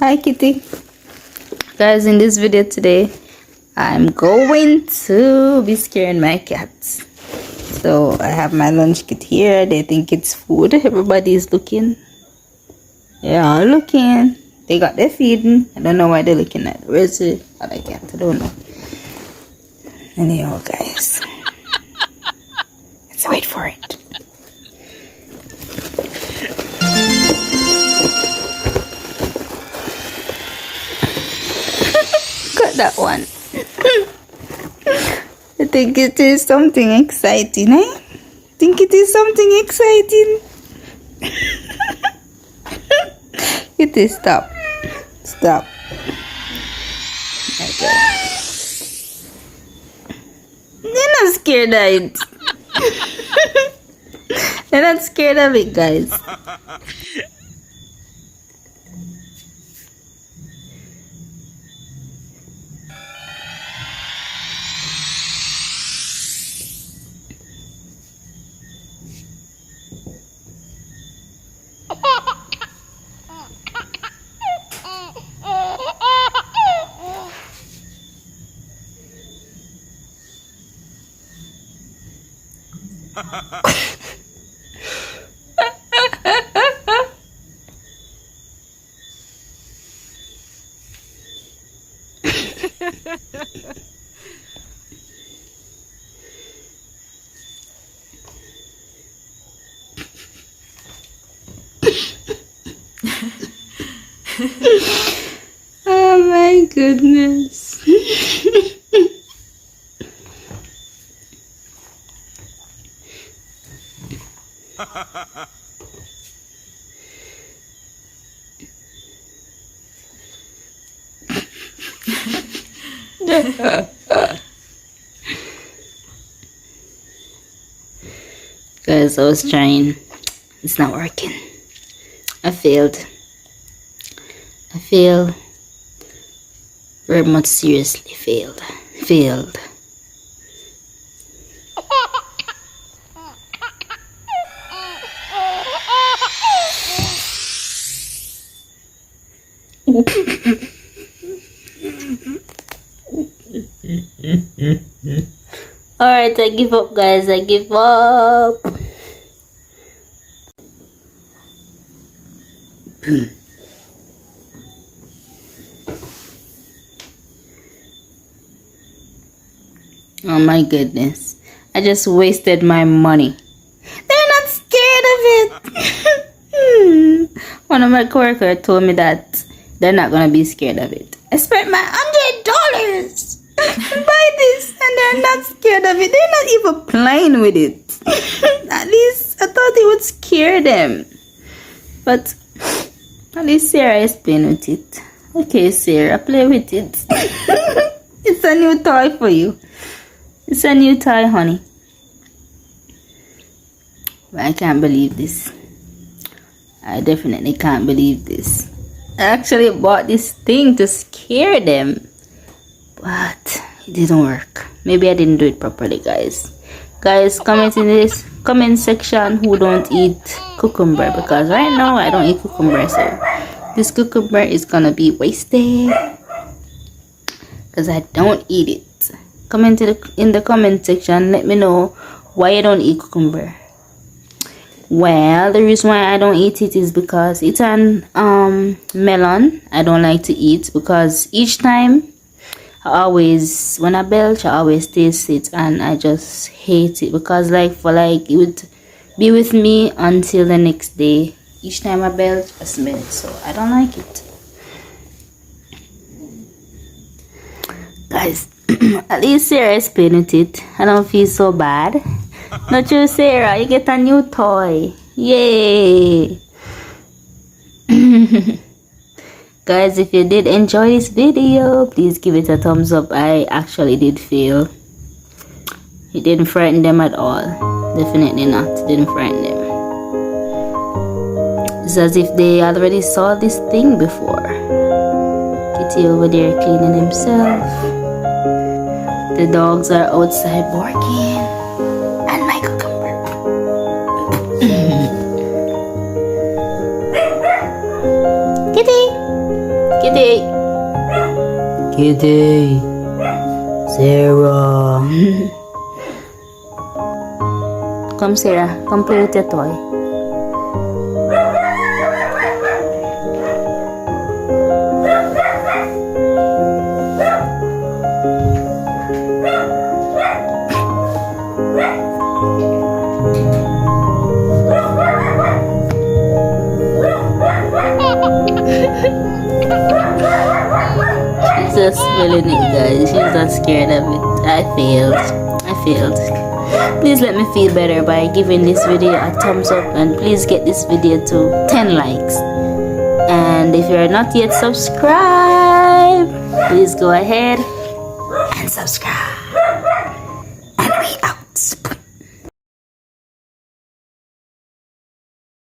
Hi Kitty. Guys, in this video today I'm going to be scaring my cats. So I have my lunch kit here. They think it's food. Everybody is looking. They are looking. They got their feeding. I don't know why they're looking at. Where's the other cat? I don't know. Anyhow, guys, let's wait for it. Got that one. I think it is something exciting, eh? I think it is something exciting. It is. Stop. Stop. Okay. They're not scared of it. They're not scared of it, guys. Oh my goodness. Guys, I was trying. It's not working. I failed. I failed. Very much seriously failed. Failed. Alright, I give up, guys. I give up. Oh my goodness. I just wasted my money. They're not scared of it. One of my coworkers told me that they're not gonna be scared of it. I spent my $100 to buy this and they're not scared of it. They're not even playing with it. At least I thought it would scare them. But at least Sarah is playing with it. Okay, Sarah, play with it. It's a new toy for you. It's a new toy, honey. But I can't believe this. I definitely can't believe this. I actually bought this thing to scare them. But it didn't work. Maybe I didn't do it properly, guys. Guys, comment in this comment section who don't eat cucumber. Because right now I don't eat cucumber. So this cucumber is gonna be wasted. Because I don't eat it. Comment in the comment section. Let me know why you don't eat cucumber. Well, the reason why I don't eat it is because it's an melon I don't like to eat, because each time when I belch, I always taste it and I just hate it, because it would be with me until the next day. Each time I belch, I smell it, so I don't like it. Guys, at least Sarah is playing with it. I don't feel so bad. Not you, Sarah. You get a new toy. Yay! Guys, if you did enjoy this video, please give it a thumbs up. I actually did fail. It didn't frighten them at all. Definitely not. It didn't frighten them. It's as if they already saw this thing before. Kitty over there cleaning himself. The dogs are outside barking. And my cucumber. Kitty! Kitty. Kitty. Sarah. Come, Sarah. Come play with your toy. She's just feeling it, guys. She's not scared of it. I failed. Please let me feel better by giving this video a thumbs up, and please get this video to 10 likes. And if you're not yet subscribed, please go ahead and subscribe.